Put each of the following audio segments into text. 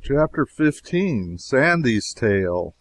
Chapter 15, Sandy's Tale.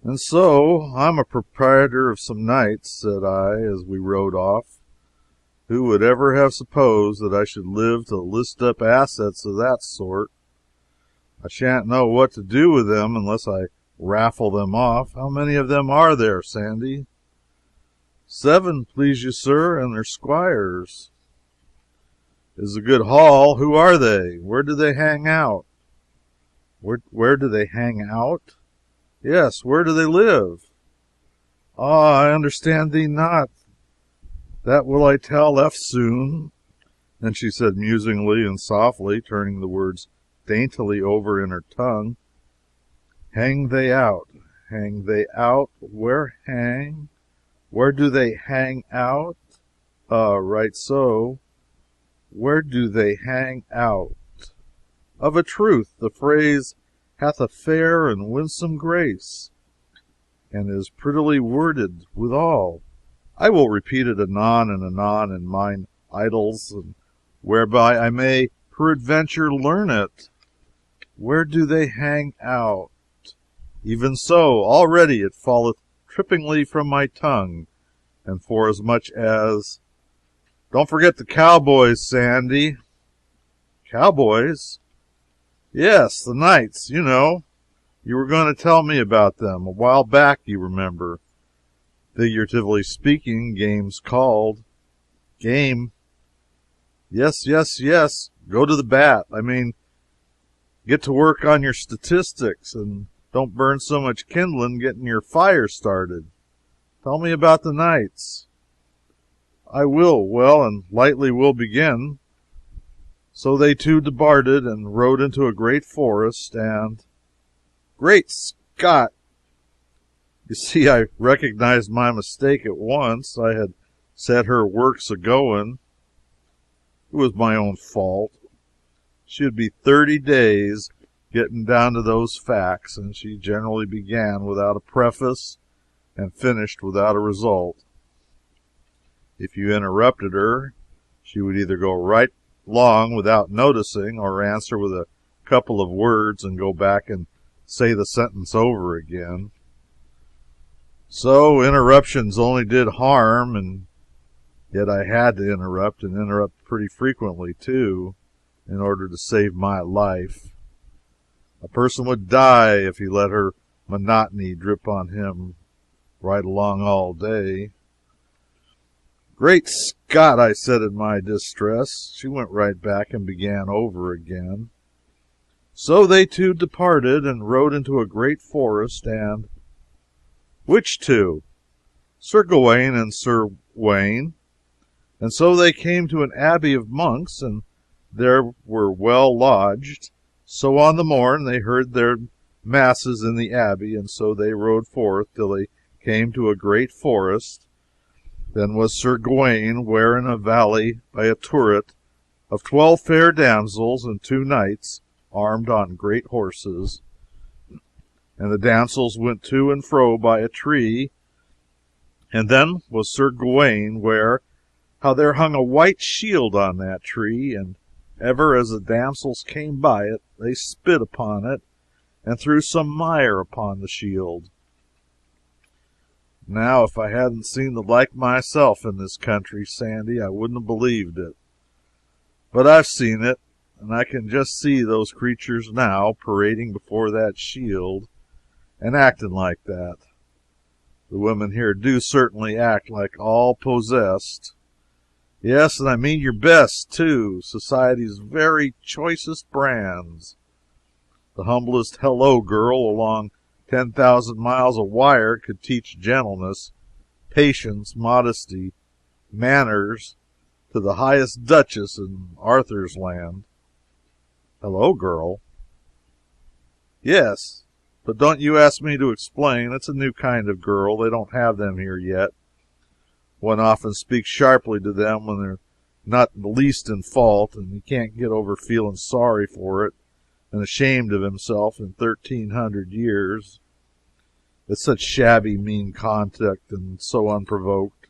"And so I'm a proprietor of some nights," said I, as we rode off. "Who would ever have supposed that I should live to list up assets of that sort? I shan't know what to do with them unless I raffle them off. How many of them are there, Sandy?" "7, please you, sir, and they're squires." "Is a good haul. Who are they? Where do they hang out?" Where do they hang out?" "Yes, where do they live?" "Ah, I understand thee not. That will I tell eftsoon." And she said musingly and softly, turning the words daintily over in her tongue, "Hang they out, hang they out, where hang? Where do they hang out? Ah, right so. Where do they hang out?" Of a truth, the phrase hath a fair and winsome grace, and is prettily worded withal. I will repeat it anon and anon in mine idylls, and whereby I may peradventure learn it. Where do they hang out? Even so, already it falleth trippingly from my tongue, and forasmuch as don't forget the cowboys, Sandy." "Cowboys?" "Yes, the knights, you know. You were going to tell me about them a while back, you remember. Figuratively speaking, game's called." "Game?" Yes, yes, yes. Go to the bat. I mean, get to work on your statistics, and don't burn so much kindling getting your fire started. Tell me about the knights." "I will. Well, and lightly will begin. So they two departed, and rode into a great forest, and—" "Great Scott!" You see, I recognized my mistake at once. I had set her works a-going. It was my own fault. She would be 30 days getting down to those facts, and she generally began without a preface and finished without a result. If you interrupted her, she would either go right long without noticing, or answer with a couple of words and go back and say the sentence over again. So interruptions only did harm, and yet I had to interrupt, and interrupt pretty frequently, too, in order to save my life. A person would die if he let her monotony drip on him right along all day. "Great Scott!" I said in my distress. She went right back and began over again. "So they two departed, and rode into a great forest, and—" "Which two?" "Sir Gawain and Sir Uwain. And so they came to an abbey of monks, and there were well lodged. So on the morn they heard their masses in the abbey, and so they rode forth till they came to a great forest. Then was Sir Gawain ware in a valley by a turret of 12 fair damsels and 2 knights armed on great horses. And the damsels went to and fro by a tree. And then was Sir Gawain ware how there hung a white shield on that tree, and ever as the damsels came by it, they spit upon it, and threw some mire upon the shield. Now, if I hadn't seen the like myself in this country, Sandy, I wouldn't have believed it. But I've seen it, and I can just see those creatures now, parading before that shield, and acting like that. The women here do certainly act like all possessed. Yes, and I mean your best, too, society's very choicest brands. The humblest hello girl along 10,000 miles of wire could teach gentleness, patience, modesty, manners to the highest duchess in Arthur's land." "Hello girl?" "Yes, but don't you ask me to explain. It's a new kind of girl. They don't have them here yet. One often speaks sharply to them when they're not the least in fault, and he can't get over feeling sorry for it and ashamed of himself in 1,300 years. It's such shabby, mean conduct, and so unprovoked.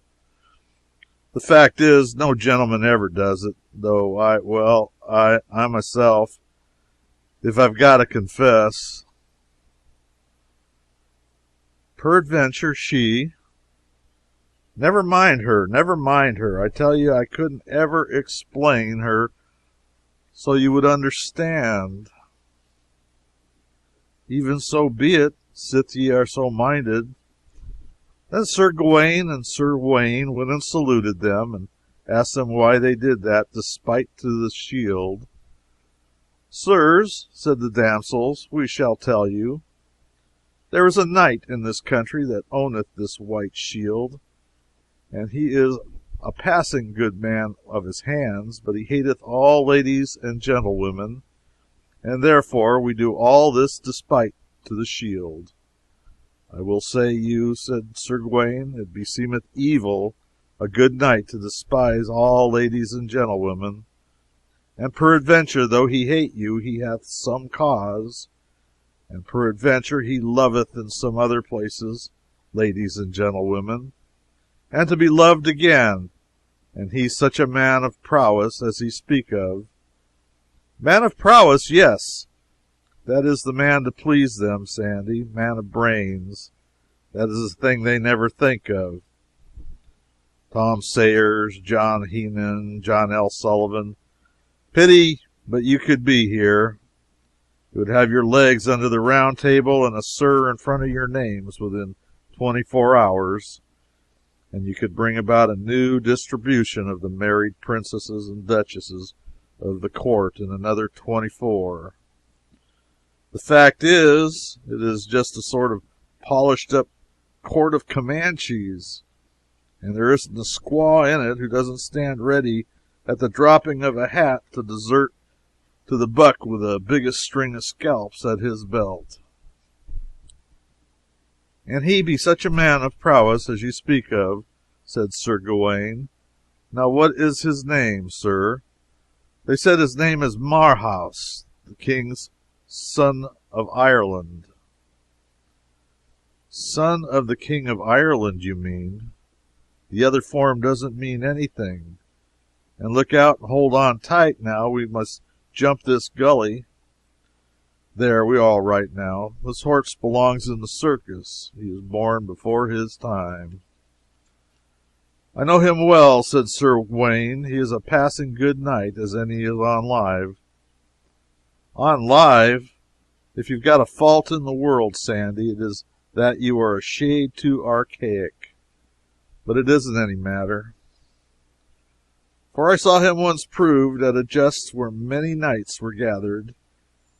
The fact is, no gentleman ever does it, though I myself if I've got to confess. Peradventure she— never mind her, never mind her. I tell you I couldn't ever explain her so you would understand. Even so be it, sith ye are so minded. Then Sir Gawain and Sir Uwain went and saluted them, and asked them why they did that, despite to the shield. Sirs, said the damsels, we shall tell you. There is a knight in this country that owneth this white shield, and he is a passing good man of his hands, but he hateth all ladies and gentlewomen, and therefore we do all this despite to the shield. I will say you, said Sir Gawain, it beseemeth evil a good knight to despise all ladies and gentlewomen, and peradventure, though he hate you, he hath some cause, and peradventure he loveth in some other places ladies and gentlewomen, and to be loved again, and he such a man of prowess as he speak of. Man of prowess, yes, that is the man to please them, Sandy. Man of brains, that is the thing they never think of. Tom Sayers, John Heenan, John L. Sullivan. Pity but you could be here. You would have your legs under the round table and a sir in front of your names within 24 hours, and you could bring about a new distribution of the married princesses and duchesses of the court in another 24. The fact is, it is just a sort of polished up court of Comanches, and there isn't a squaw in it who doesn't stand ready at the dropping of a hat to desert to the buck with the biggest string of scalps at his belt. And he be such a man of prowess as you speak of, said Sir Gawain. Now what is his name, sir? They said his name is Marhaus, the king's son of Ireland. Son of the king of Ireland, you mean? The other form doesn't mean anything. And look out and hold on tight now. We must jump this gully. There, we all right now. This horse belongs in the circus. He was born before his time. I know him well, said Sir Uwain. He is a passing good knight, as any is on live. On live? If you've got a fault in the world, Sandy, it is that you are a shade too archaic. But it isn't any matter. For I saw him once proved at a just where many knights were gathered,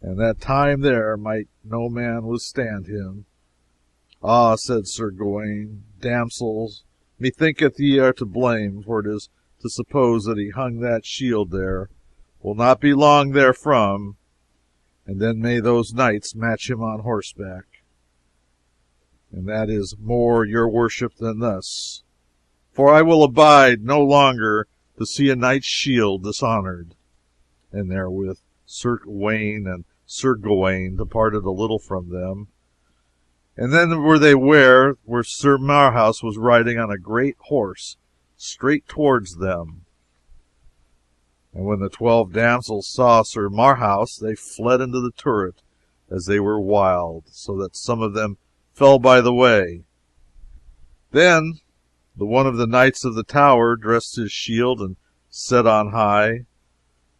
and that time there might no man withstand him. Ah, said Sir Gawain, damsels, methinketh ye are to blame, for it is to suppose that he hung that shield there, will not be long therefrom, and then may those knights match him on horseback. And that is more your worship than thus, for I will abide no longer to see a knight's shield dishonored. And therewith Sir Uwain and Sir Gawain departed a little from them, and then were they where Sir Marhaus was riding on a great horse straight towards them. And when the 12 damsels saw Sir Marhaus, they fled into the turret as they were wild, so that some of them fell by the way. Then the one of the knights of the tower dressed his shield and said on high,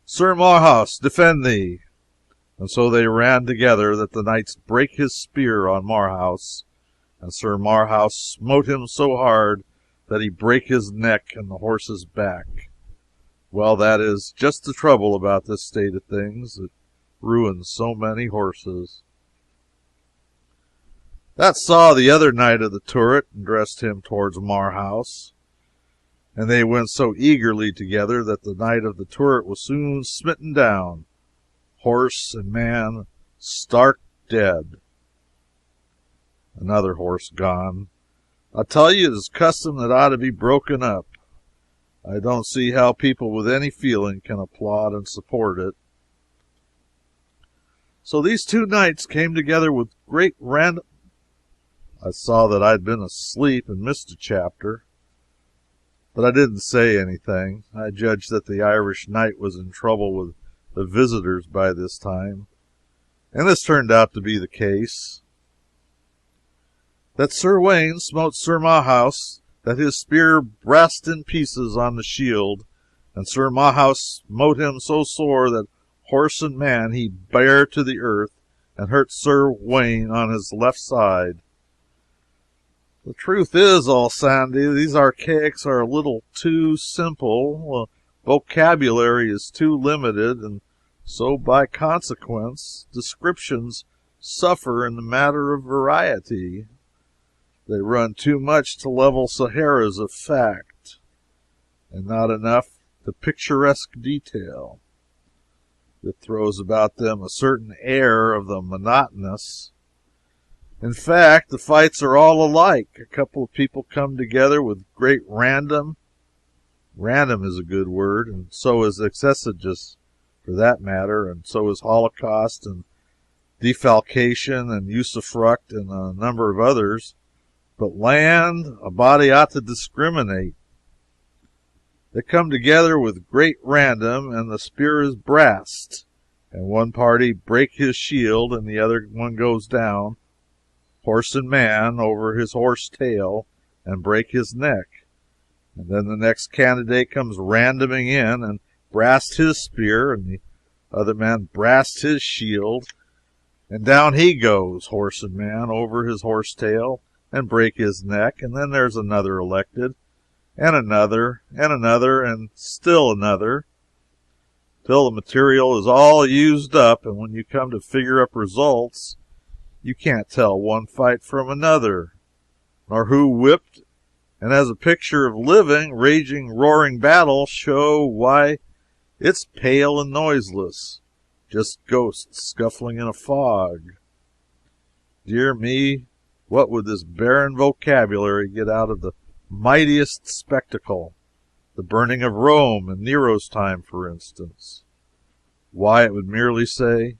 Sir Marhaus, defend thee. And so they ran together, that the knights brake his spear on Marhaus, and Sir Marhaus smote him so hard that he brake his neck and the horse's back. Well, that is just the trouble about this state of things. It ruins so many horses. That saw the other knight of the turret, and dressed him towards Marhaus. And they went so eagerly together that the knight of the turret was soon smitten down, horse and man stark dead. Another horse gone. I tell you, it is custom that ought to be broken up. I don't see how people with any feeling can applaud and support it. So these two knights came together with great random. I saw that I'd been asleep and missed a chapter, but I didn't say anything. I judged that the Irish knight was in trouble with the visitors by this time, And this turned out to be the case, that Sir Uwain smote Sir Marhaus, that his spear brast in pieces on the shield, and Sir Marhaus smote him so sore that horse and man he bare to the earth, and hurt Sir Uwain on his left side. The truth is, all Sandy, these archaics are a little too simple. Vocabulary is too limited, and so by consequence descriptions suffer in the matter of variety. They run too much to level Saharas of fact, and not enough to picturesque detail. It throws about them a certain air of the monotonous. In fact, the fights are all alike. A couple of people come together with great random. Random is a good word, and so is exegesis, for that matter, and so is holocaust and defalcation and usufruct and a number of others. But land, a body ought to discriminate. They come together with great random, and the spear is brast, and one party break his shield, and the other one goes down, horse and man, over his horse tail, and break his neck. And then the next candidate comes randoming in, and brast his spear, and the other man brast his shield, and down he goes, horse and man, over his horse tail, and break his neck. And then there's another elected, and another, and still another, till the material is all used up, and when you come to figure up results, you can't tell one fight from another, nor who whipped, and as a picture of living, raging, roaring battle show, why, it's pale and noiseless, just ghosts scuffling in a fog. Dear me, what would this barren vocabulary get out of the mightiest spectacle, the burning of Rome in Nero's time, for instance? Why, it would merely say,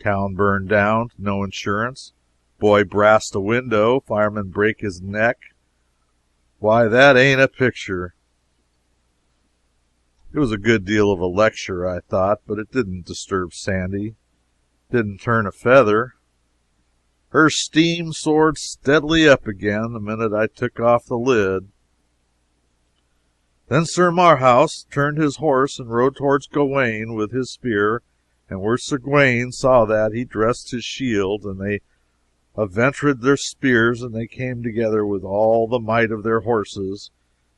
town burned down, no insurance, boy brast a window, fireman break his neck. Why, that ain't a picture. It was a good deal of a lecture, I thought, but it didn't disturb Sandy, didn't turn a feather. Her steam soared steadily up again the minute I took off the lid. Then Sir Marhaus turned his horse and rode towards Gawain with his spear, and where Sir Gawain saw that, he dressed his shield, and they aventred their spears, and they came together with all the might of their horses,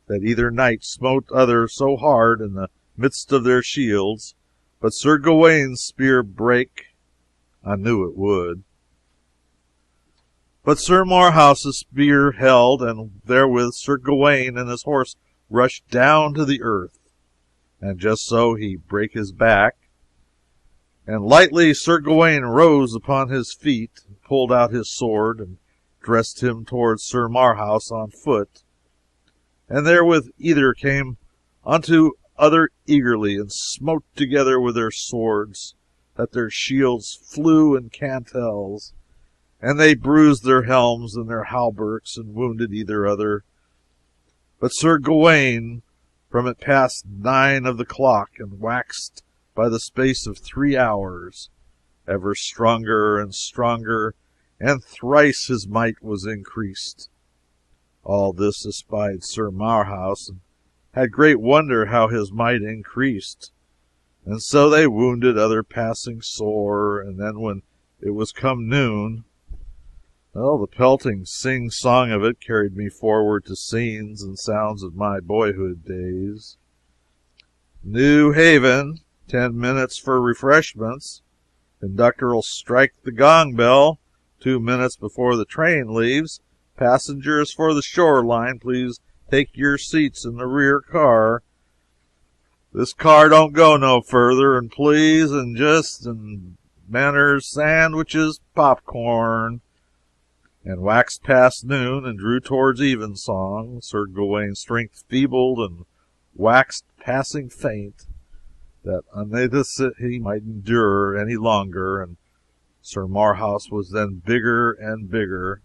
that either knight smote other so hard in the midst of their shields, but Sir Gawain's spear brake. I knew it would. But Sir Marhaus's spear held, and therewith Sir Gawain and his horse rushed down to the earth, and just so he brake his back, and lightly Sir Gawain rose upon his feet, and pulled out his sword, and dressed him towards Sir Marhaus on foot, and therewith either came unto other eagerly, and smote together with their swords, that their shields flew in cantels, and they bruised their helms and their hauberks, and wounded either other. But Sir Gawain from it passed 9 of the clock, and waxed by the space of 3 hours, ever stronger and stronger, and thrice his might was increased. All this espied Sir Marhaus, and had great wonder how his might increased. And so they wounded other passing sore, and then when it was come noon, well, the pelting sing-song of it carried me forward to scenes and sounds of my boyhood days. New Haven, 10 minutes for refreshments. Conductor'll strike the gong bell 2 minutes before the train leaves. Passengers for the shore line, please take your seats in the rear car. This car don't go no further, and please, and just, and manners, sandwiches, popcorn. And waxed past noon, and drew towards evensong. Sir Gawain's strength feebled, and waxed passing faint, that unaided he might endure any longer. And Sir Marhaus was then bigger and bigger,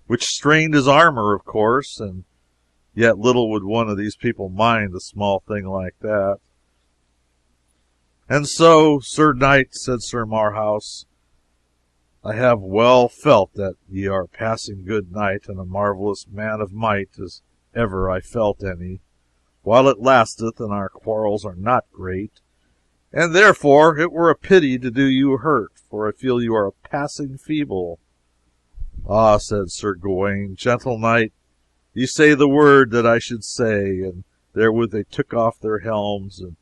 which strained his armor, of course, and yet little would one of these people mind a small thing like that. And so, Sir Knight, said Sir Marhaus, I have well felt that ye are a passing good knight, and a marvelous man of might, as ever I felt any, while it lasteth, and our quarrels are not great, and therefore it were a pity to do you hurt, for I feel you are passing feeble. Ah, said Sir Gawain, gentle knight, ye say the word that I should say, and therewith they took off their helms, and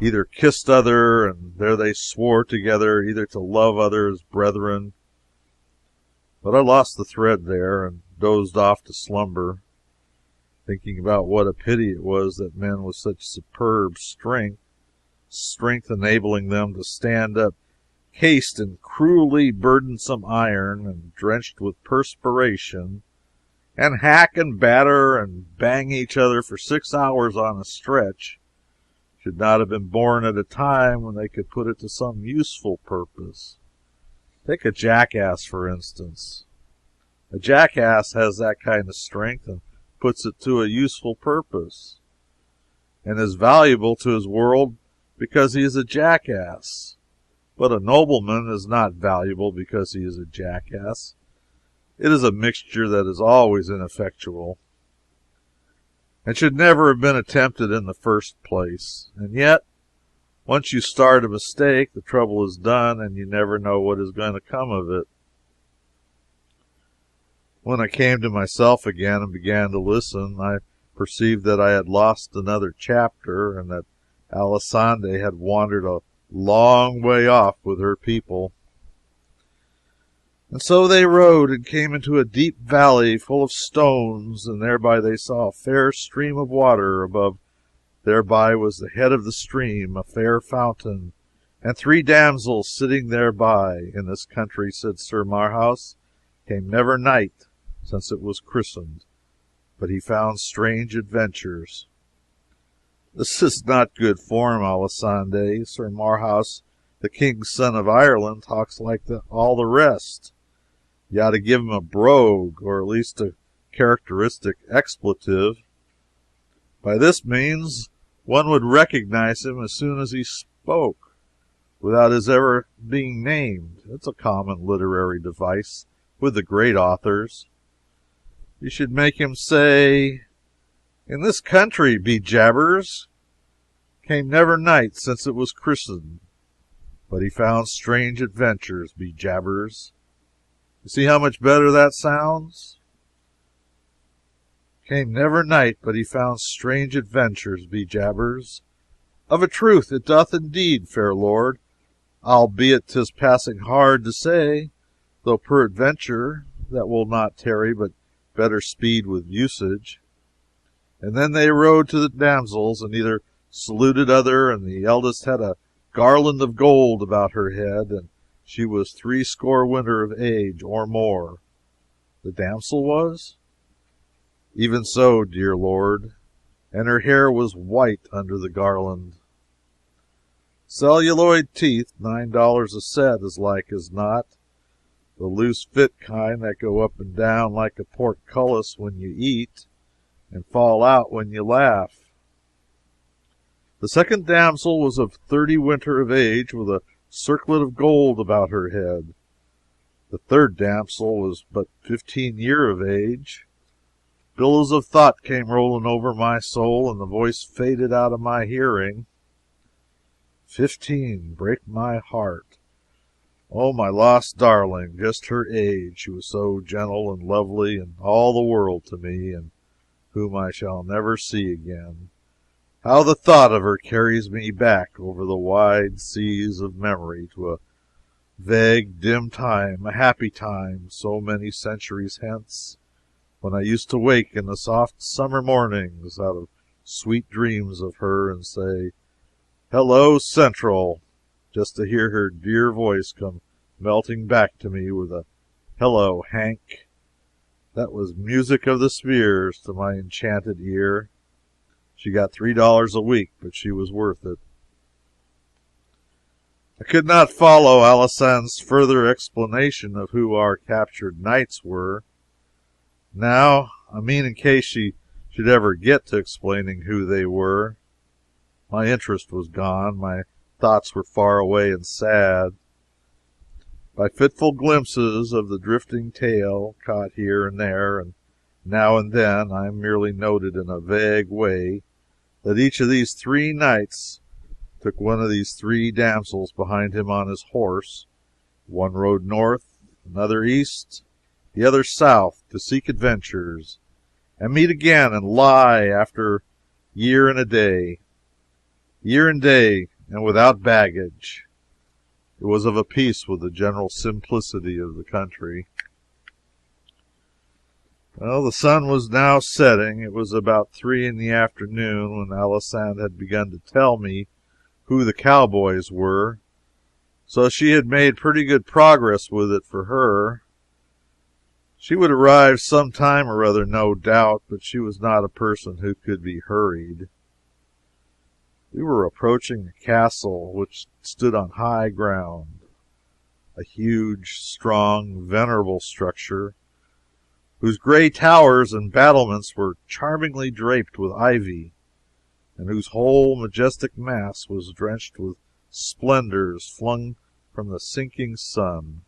either kissed other, and there they swore together either to love other as brethren. But I lost the thread there, and dozed off to slumber, thinking about what a pity it was that men with such superb strength enabling them to stand up cased in cruelly burdensome iron, and drenched with perspiration, and hack and batter and bang each other for 6 hours on a stretch, should not have been born at a time when they could put it to some useful purpose. Take a jackass, for instance. A jackass has that kind of strength and puts it to a useful purpose, and is valuable to his world because he is a jackass. But a nobleman is not valuable because he is a jackass. It is a mixture that is always ineffectual, and should never have been attempted in the first place. And yet, once you start a mistake, the trouble is done, and you never know what is going to come of it. When I came to myself again and began to listen, I perceived that I had lost another chapter, and that Alisande had wandered a long way off with her people. And so they rode and came into a deep valley full of stones, and thereby they saw a fair stream of water. Above thereby was the head of the stream, a fair fountain, and 3 damsels sitting thereby. In this country, said Sir Marhaus, came never knight since it was christened, but he found strange adventures. This is not good form, Alisande. Sir Marhaus, the king's son of Ireland, talks like all the rest. You ought to give him a brogue, or at least a characteristic expletive. By this means one would recognize him as soon as he spoke, without his ever being named. It's a common literary device with the great authors. You should make him say, in this country, be jabbers, came never knight since it was christened, but he found strange adventures, be jabbers. You see how much better that sounds? Came never knight, but he found strange adventures, be jabbers. Of a truth it doth indeed, fair lord, albeit 'tis passing hard to say, though peradventure that will not tarry, but better speed with usage. And then they rode to the damsels, and either saluted other, and the eldest had a garland of gold about her head, and she was 80 winter of age, or more. The damsel was? Even so, dear lord, and her hair was white under the garland. Celluloid teeth, $9 a set, as like as not. The loose fit kind that go up and down like a portcullis when you eat, and fall out when you laugh. The second damsel was of 30 winter of age, with a circlet of gold about her head. The third damsel was but 15 year of age. Billows of thought came rolling over my soul, and the voice faded out of my hearing. 15, break my heart. Oh, my lost darling, just her age. She was so gentle and lovely, and all the world to me, and whom I shall never see again. How the thought of her carries me back over the wide seas of memory to a vague, dim time, a happy time, so many centuries hence, when I used to wake in the soft summer mornings out of sweet dreams of her and say, "Hello, Central," just to hear her dear voice come melting back to me with a "Hello, Hank." That was music of the spheres to my enchanted ear. She got $3 a week, but she was worth it. I could not follow Alisande's further explanation of who our captured knights were. Now, I mean, in case she should ever get to explaining who they were. My interest was gone. My thoughts were far away and sad. by fitful glimpses of the drifting tale caught here and there, and now and then, I merely noted in a vague way that each of these 3 knights took one of these 3 damsels behind him on his horse. One rode north, another east, the other south, to seek adventures, and meet again and lie after year and day, and without baggage. It was of a piece with the general simplicity of the country. Well, the sun was now setting. It was about 3 in the afternoon when Alisande had begun to tell me who the cowboys were, so she had made pretty good progress with it for her. She would arrive some time or other, no doubt, but she was not a person who could be hurried. We were approaching the castle, which stood on high ground, a huge, strong, venerable structure, whose gray towers and battlements were charmingly draped with ivy, and whose whole majestic mass was drenched with splendors flung from the sinking sun.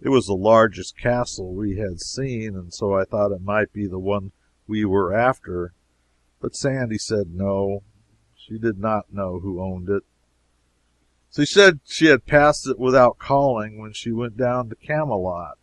It was the largest castle we had seen, and so I thought it might be the one we were after, but Sandy said no, she did not know who owned it. She said she had passed it without calling when she went down to Camelot.